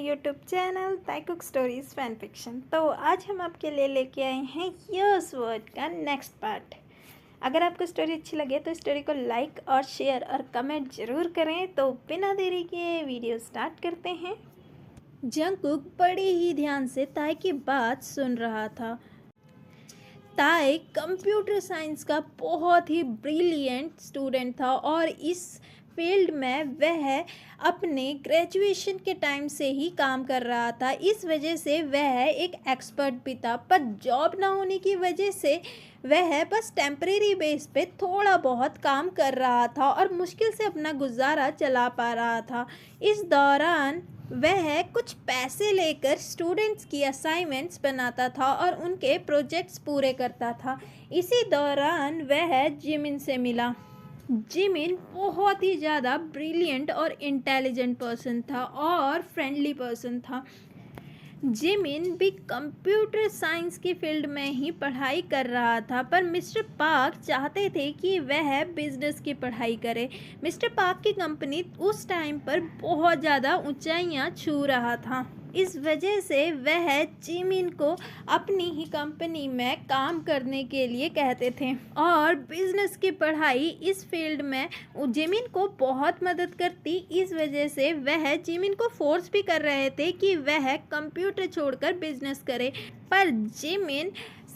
YouTube channel ताई cook stories fan fiction. तो आज हम आपके लिए लेके आए हैं यस वर्ड का नेक्स्ट पार्ट। अगर आपको स्टोरी अच्छी लगे तो स्टोरी को लाइक और शेयर और कमेंट ज़रूर करें। तो बिना देरी के वीडियो स्टार्ट करते हैं। जंगकुक बड़े ही ध्यान से ताई की बात सुन रहा था। ताई कंप्यूटर साइंस का बहुत ही ब्रिलियंट स्टूडेंट था और इस फील्ड में वह अपने ग्रेजुएशन के टाइम से ही काम कर रहा था। इस वजह से वह एक एक्सपर्ट भी था, पर जॉब ना होने की वजह से वह बस टेम्परेरी बेस पे थोड़ा बहुत काम कर रहा था और मुश्किल से अपना गुजारा चला पा रहा था। इस दौरान वह कुछ पैसे लेकर स्टूडेंट्स की असाइनमेंट्स बनाता था और उनके प्रोजेक्ट्स पूरे करता था। इसी दौरान वह जिमिन से मिला। जिमिन बहुत ही ज़्यादा ब्रिलियंट और इंटेलिजेंट पर्सन था और फ्रेंडली पर्सन था। जिमिन भी कंप्यूटर साइंस की फील्ड में ही पढ़ाई कर रहा था, पर मिस्टर पार्क चाहते थे कि वह बिजनेस की पढ़ाई करे। मिस्टर पार्क की कंपनी उस टाइम पर बहुत ज़्यादा ऊंचाइयां छू रहा था। इस वजह से वह जिमिन को अपनी ही कंपनी में काम करने के लिए कहते थे और बिजनेस की पढ़ाई इस फील्ड में जिमिन को बहुत मदद करती। इस वजह से वह जिमिन को फोर्स भी कर रहे थे कि वह कंप्यूटर छोड़कर बिजनेस करे, पर जिमिन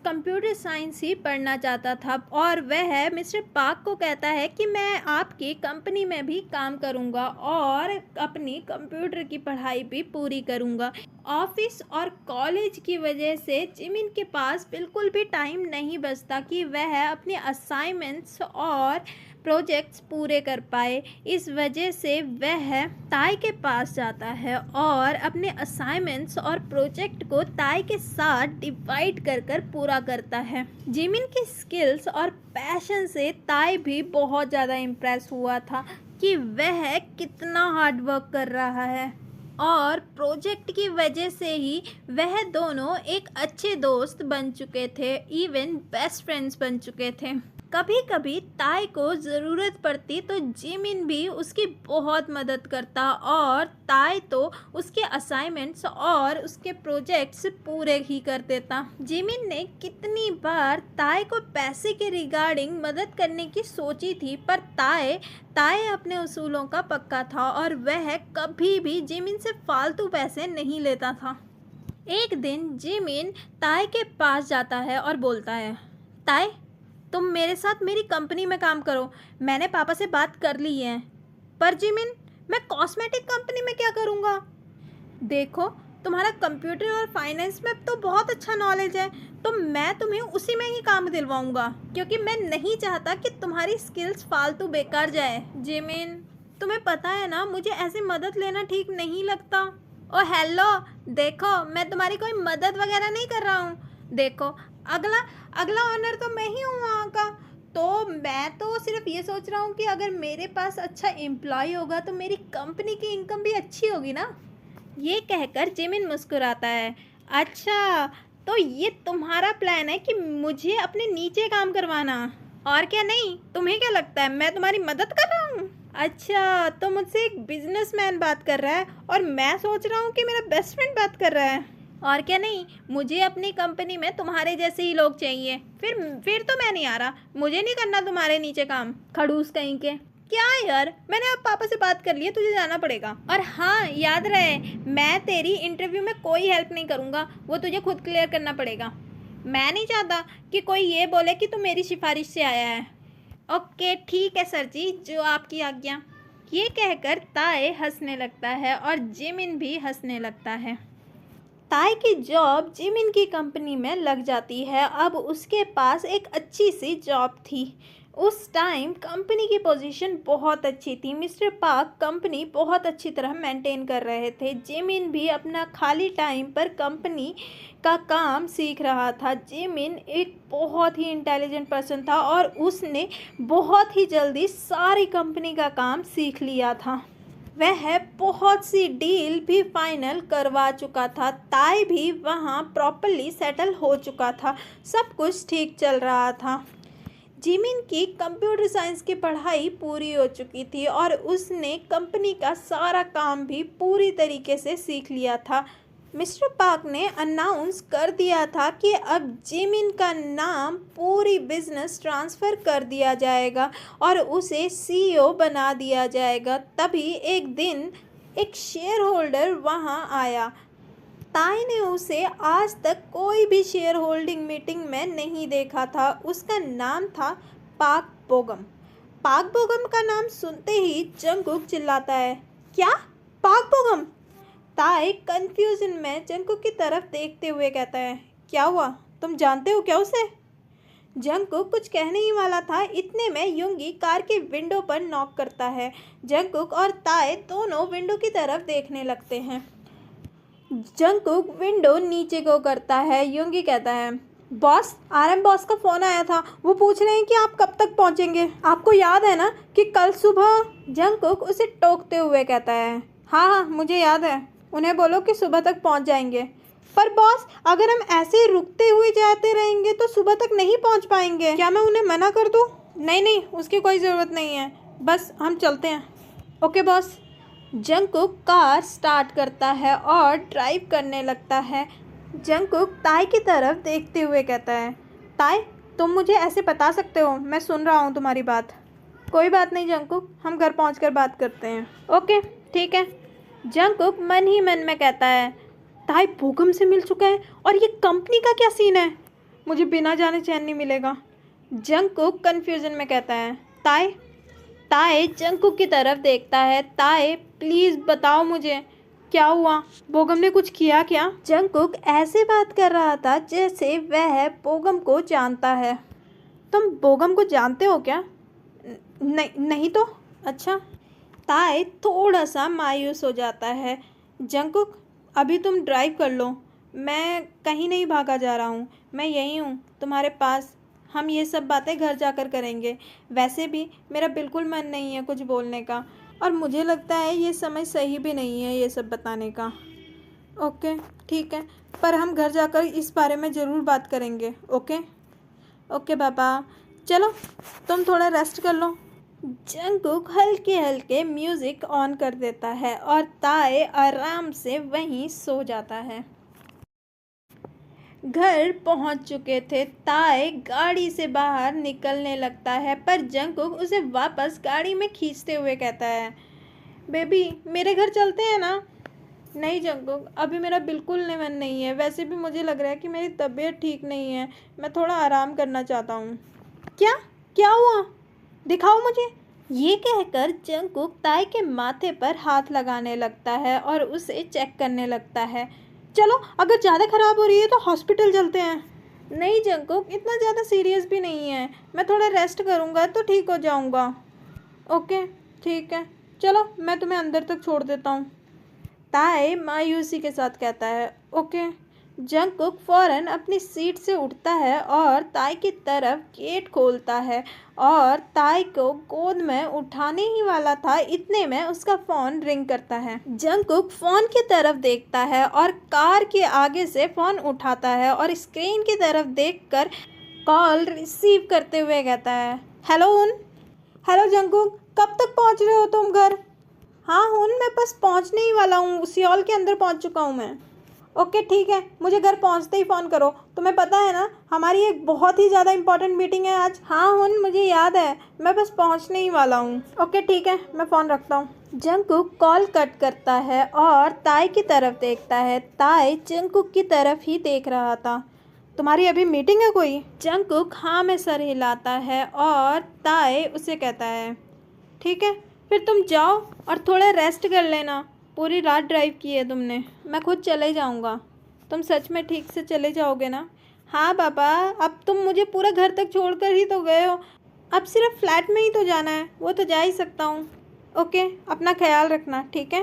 कंप्यूटर साइंस ही पढ़ना चाहता था और वह मिस्टर पार्क को कहता है कि मैं आपकी कंपनी में भी काम करूंगा और अपनी कंप्यूटर की पढ़ाई भी पूरी करूंगा। ऑफिस और कॉलेज की वजह से जिमिन के पास बिल्कुल भी टाइम नहीं बचता कि वह अपने असाइनमेंट्स और प्रोजेक्ट्स पूरे कर पाए। इस वजह से वह ताई के पास जाता है और अपने असाइनमेंट्स और प्रोजेक्ट को ताई के साथ डिवाइड कर कर पूरा करता है। जिमिन की स्किल्स और पैशन से ताई भी बहुत ज़्यादा इम्प्रेस हुआ था कि वह कितना हार्ड वर्क कर रहा है और प्रोजेक्ट की वजह से ही वह दोनों एक अच्छे दोस्त बन चुके थे, इवन बेस्ट फ्रेंड्स बन चुके थे। कभी कभी ताई को ज़रूरत पड़ती तो जिमिन भी उसकी बहुत मदद करता और ताई तो उसके असाइनमेंट्स और उसके प्रोजेक्ट्स पूरे ही कर देता। जिमिन ने कितनी बार ताई को पैसे के रिगार्डिंग मदद करने की सोची थी, पर ताई अपने उसूलों का पक्का था और वह कभी भी जिमिन से फालतू पैसे नहीं लेता था। एक दिन जिमिन ताई के पास जाता है और बोलता है, ताई तुम मेरे साथ मेरी कंपनी में काम करो, मैंने पापा से बात कर ली है। पर जिमिन, मैं कॉस्मेटिक कंपनी में क्या करूँगा? देखो, तुम्हारा कंप्यूटर और फाइनेंस में तो बहुत अच्छा नॉलेज है, तो मैं तुम्हें उसी में ही काम दिलवाऊंगा, क्योंकि मैं नहीं चाहता कि तुम्हारी स्किल्स फालतू बेकार जाए। जिमिन, तुम्हें पता है ना, मुझे ऐसी मदद लेना ठीक नहीं लगता। ओ हेलो, देखो मैं तुम्हारी कोई मदद वगैरह नहीं कर रहा हूँ। देखो, अगला ऑनर तो मैं ही हूँ वहाँ का, तो मैं तो सिर्फ ये सोच रहा हूँ कि अगर मेरे पास अच्छा एम्प्लॉय होगा तो मेरी कंपनी की इनकम भी अच्छी होगी ना। ये कहकर जिमिन मुस्कुराता है। अच्छा, तो ये तुम्हारा प्लान है कि मुझे अपने नीचे काम करवाना, और क्या? नहीं, तुम्हें क्या लगता है मैं तुम्हारी मदद कर रहा हूँ? अच्छा, तो मुझसे एक बिजनेसमैन बात कर रहा है और मैं सोच रहा हूँ कि मेरा बेस्ट फ्रेंड बात कर रहा है, और क्या? नहीं, मुझे अपनी कंपनी में तुम्हारे जैसे ही लोग चाहिए। फिर तो मैं नहीं आ रहा, मुझे नहीं करना तुम्हारे नीचे काम, खड़ूस कहीं के। क्या यार, मैंने अब पापा से बात कर ली है, तुझे जाना पड़ेगा। और हाँ, याद रहे, मैं तेरी इंटरव्यू में कोई हेल्प नहीं करूँगा, वो तुझे खुद क्लियर करना पड़ेगा। मैं नहीं चाहता कि कोई ये बोले कि तू मेरी सिफारिश से आया है। ओके ठीक है सर जी, जो आपकी आज्ञा। ये कहकर ताई हंसने लगता है और जिमिन भी हंसने लगता है। ताई की जॉब जिमिन की कंपनी में लग जाती है। अब उसके पास एक अच्छी सी जॉब थी। उस टाइम कंपनी की पोजीशन बहुत अच्छी थी। मिस्टर पार्क कंपनी बहुत अच्छी तरह मेंटेन कर रहे थे। जिमिन भी अपना खाली टाइम पर कंपनी का काम सीख रहा था। जिमिन एक बहुत ही इंटेलिजेंट पर्सन था और उसने बहुत ही जल्दी सारी कंपनी का काम सीख लिया था। वह बहुत सी डील भी फाइनल करवा चुका था। ताई भी वहाँ प्रॉपरली सेटल हो चुका था। सब कुछ ठीक चल रहा था। जिमिन की कंप्यूटर साइंस की पढ़ाई पूरी हो चुकी थी और उसने कंपनी का सारा काम भी पूरी तरीके से सीख लिया था। मिस्टर पार्क ने अनाउंस कर दिया था कि अब जिमिन का नाम पूरी बिजनेस ट्रांसफ़र कर दिया जाएगा और उसे सीईओ बना दिया जाएगा। तभी एक दिन एक शेयर होल्डर वहाँ आया। ताई ने उसे आज तक कोई भी शेयर होल्डिंग मीटिंग में नहीं देखा था। उसका नाम था पाक बोगम। पाक बोगम का नाम सुनते ही जंगकुक चिल्लाता है, क्या पाक बोगम? ताई कंफ्यूजन में जंगकुक की तरफ देखते हुए कहता है, क्या हुआ, तुम जानते हो क्या उसे? जंगकुक कुछ कहने ही वाला था, इतने में युंगी कार के विंडो पर नॉक करता है। जंगकुक और ताई दोनों विंडो की तरफ देखने लगते हैं। जंगकुक विंडो नीचे को करता है। युंगी कहता है, बॉस, आरएम बॉस का फ़ोन आया था, वो पूछ रहे हैं कि आप कब तक पहुंचेंगे। आपको याद है ना कि कल सुबह? जंगकुक उसे टोकते हुए कहता है, हाँ मुझे याद है, उन्हें बोलो कि सुबह तक पहुंच जाएंगे। पर बॉस, अगर हम ऐसे ही रुकते हुए जाते रहेंगे तो सुबह तक नहीं पहुंच पाएंगे। क्या मैं उन्हें मना कर दूं? नहीं, उसकी कोई ज़रूरत नहीं है, बस हम चलते हैं। Okay boss. Jungkook car start करता है और ड्राइव करने लगता है। जंगकुक ताई की तरफ देखते हुए कहता है, ताई, तुम मुझे ऐसे बता सकते हो, मैं सुन रहा हूँ तुम्हारी बात। कोई बात नहीं जंगकुक, हम घर पहुँचकर बात करते हैं। ओके ठीक है। जंगकुक मन ही मन में कहता है, ताई बोगम से मिल चुका है और ये कंपनी का क्या सीन है? मुझे बिना जाने चैन नहीं मिलेगा। जंगकुक कन्फ्यूजन में कहता है, ताई जंगकुक की तरफ देखता है, ताई प्लीज़ बताओ मुझे क्या हुआ, बोगम ने कुछ किया क्या? जंगकुक ऐसे बात कर रहा था जैसे वह बोगम को जानता है। तुम बोगम को जानते हो क्या? नहीं तो। अच्छा। ताई थोड़ा सा मायूस हो जाता है। जंगकुक, अभी तुम ड्राइव कर लो, मैं कहीं नहीं भागा जा रहा हूँ, मैं यहीं हूँ तुम्हारे पास। हम ये सब बातें घर जाकर करेंगे। वैसे भी मेरा बिल्कुल मन नहीं है कुछ बोलने का, और मुझे लगता है ये समय सही भी नहीं है ये सब बताने का। ओके ठीक है, पर हम घर जाकर इस बारे में ज़रूर बात करेंगे। ओके पापा, चलो तुम थोड़ा रेस्ट कर लो। जंगकुक हल्के हल्के म्यूज़िक ऑन कर देता है और ताई आराम से वहीं सो जाता है। घर पहुंच चुके थे। ताई गाड़ी से बाहर निकलने लगता है, पर जंगकुक उसे वापस गाड़ी में खींचते हुए कहता है, बेबी मेरे घर चलते हैं ना? नहीं जंगकुक, अभी मेरा बिल्कुल मन नहीं है। वैसे भी मुझे लग रहा है कि मेरी तबीयत ठीक नहीं है, मैं थोड़ा आराम करना चाहता हूँ। क्या हुआ, दिखाओ मुझे। ये कहकर जंगकुक ताई के माथे पर हाथ लगाने लगता है और उसे चेक करने लगता है। चलो, अगर ज़्यादा ख़राब हो रही है तो हॉस्पिटल चलते हैं। नहीं जंगकुक, इतना ज़्यादा सीरियस भी नहीं है, मैं थोड़ा रेस्ट करूँगा तो ठीक हो जाऊँगा। ओके ठीक है, चलो मैं तुम्हें अंदर तक छोड़ देता हूँ। ताई मायूसी के साथ कहता है, ओके। जंगकुक फ़ौरन अपनी सीट से उठता है और ताई की तरफ गेट खोलता है और ताई को गोद में उठाने ही वाला था, इतने में उसका फ़ोन रिंग करता है। जंगकुक फ़ोन की तरफ देखता है और कार के आगे से फ़ोन उठाता है और स्क्रीन की तरफ देखकर कॉल रिसीव करते हुए कहता है, हेलो जंगकुक, कब तक पहुंच रहे हो तुम घर? हाँ हुन, मैं बस पहुंचने ही वाला हूँ, सियोल के अंदर पहुंच चुका हूँ मैं। ओके ठीक है, मुझे घर पहुंचते ही फ़ोन करो। तुम्हें पता है ना, हमारी एक बहुत ही ज़्यादा इंपॉर्टेंट मीटिंग है आज। हाँ हुन, मुझे याद है, मैं बस पहुंचने ही वाला हूँ। ओके ठीक है, मैं फ़ोन रखता हूँ। जंगकुक कॉल कट करता है और ताई की तरफ देखता है। ताई जंगकुक की तरफ ही देख रहा था। तुम्हारी अभी मीटिंग है कोई? जंगकुक हाँ में सर हिलाता है और ताई उसे कहता है, ठीक है, फिर तुम जाओ और थोड़ा रेस्ट कर लेना, पूरी रात ड्राइव की है तुमने। मैं खुद चले जाऊंगा। तुम सच में ठीक से चले जाओगे ना? हाँ पापा, अब तुम मुझे पूरा घर तक छोड़कर ही तो गए हो, अब सिर्फ फ्लैट में ही तो जाना है, वो तो जा ही सकता हूँ। ओके, अपना ख्याल रखना, ठीक है?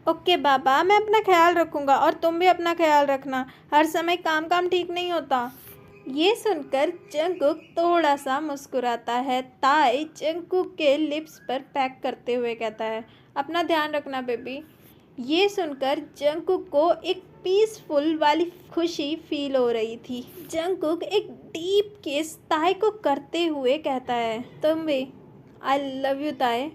ओके पापा, मैं अपना ख्याल रखूँगा और तुम भी अपना ख्याल रखना, हर समय काम ठीक नहीं होता। ये सुनकर जंगकुक थोड़ा सा मुस्कुराता है। ताई जंगकुक के लिप्स पर पैक करते हुए कहता है, अपना ध्यान रखना बेबी। ये सुनकर जंगकुक को एक पीसफुल वाली खुशी फील हो रही थी। जंगकुक एक डीप किस ताए को करते हुए कहता है, तुम भी, I love you Tae.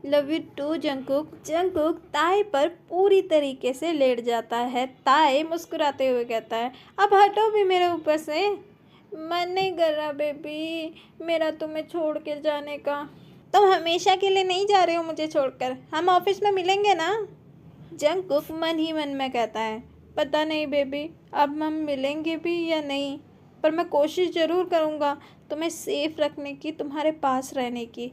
Love you too Jungkook. Jungkook Tae पर पूरी तरीके से लेट जाता है। ताए मुस्कुराते हुए कहता है, अब हटो भी मेरे ऊपर से। मन नहीं कर रहा बेबी मेरा तुम्हें छोड़ के जाने का। तुम हमेशा के लिए नहीं जा रहे हो मुझे छोड़कर, हम ऑफिस में मिलेंगे ना। जंगकुक मन ही मन में कहता है, पता नहीं बेबी अब हम मिलेंगे भी या नहीं, पर मैं कोशिश ज़रूर करूँगा तुम्हें सेफ रखने की, तुम्हारे पास रहने की,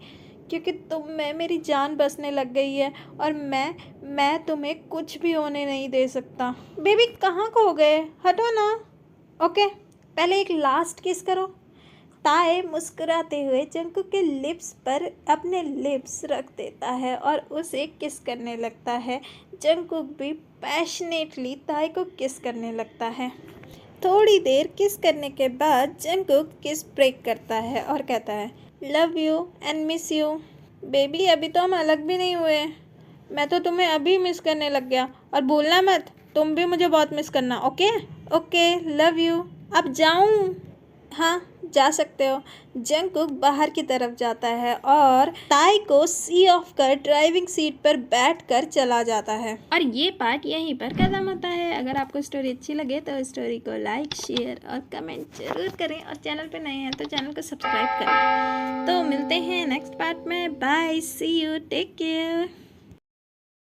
क्योंकि मैं मेरी जान बसने लग गई है और मैं तुम्हें कुछ भी होने नहीं दे सकता। बेबी कहाँ खो गए, हटो ना। ओके पहले एक लास्ट किस करो। ताए मुस्कुराते हुए जंगकुक के लिप्स पर अपने लिप्स रख देता है और उसे किस करने लगता है। जंगकुक भी पैशनेटली ताए को किस करने लगता है। थोड़ी देर किस करने के बाद जंगकुक किस ब्रेक करता है और कहता है, love you and miss you. Baby अभी तो हम अलग भी नहीं हुए, मैं तो तुम्हें अभी मिस करने लग गया, और भूलना मत तुम भी मुझे बहुत मिस करना। Okay okay love you. अब जाऊँ? हाँ जा सकते हो। जंगकुक बाहर की तरफ जाता है और ताई को सी ऑफ कर ड्राइविंग सीट पर बैठकर चला जाता है। और ये पार्ट यहीं पर खत्म होता है। अगर आपको स्टोरी अच्छी लगे तो स्टोरी को लाइक शेयर और कमेंट जरूर करें, और चैनल पे नए हैं तो चैनल को सब्सक्राइब करें। तो मिलते हैं नेक्स्ट पार्ट में। Bye, see you, take care.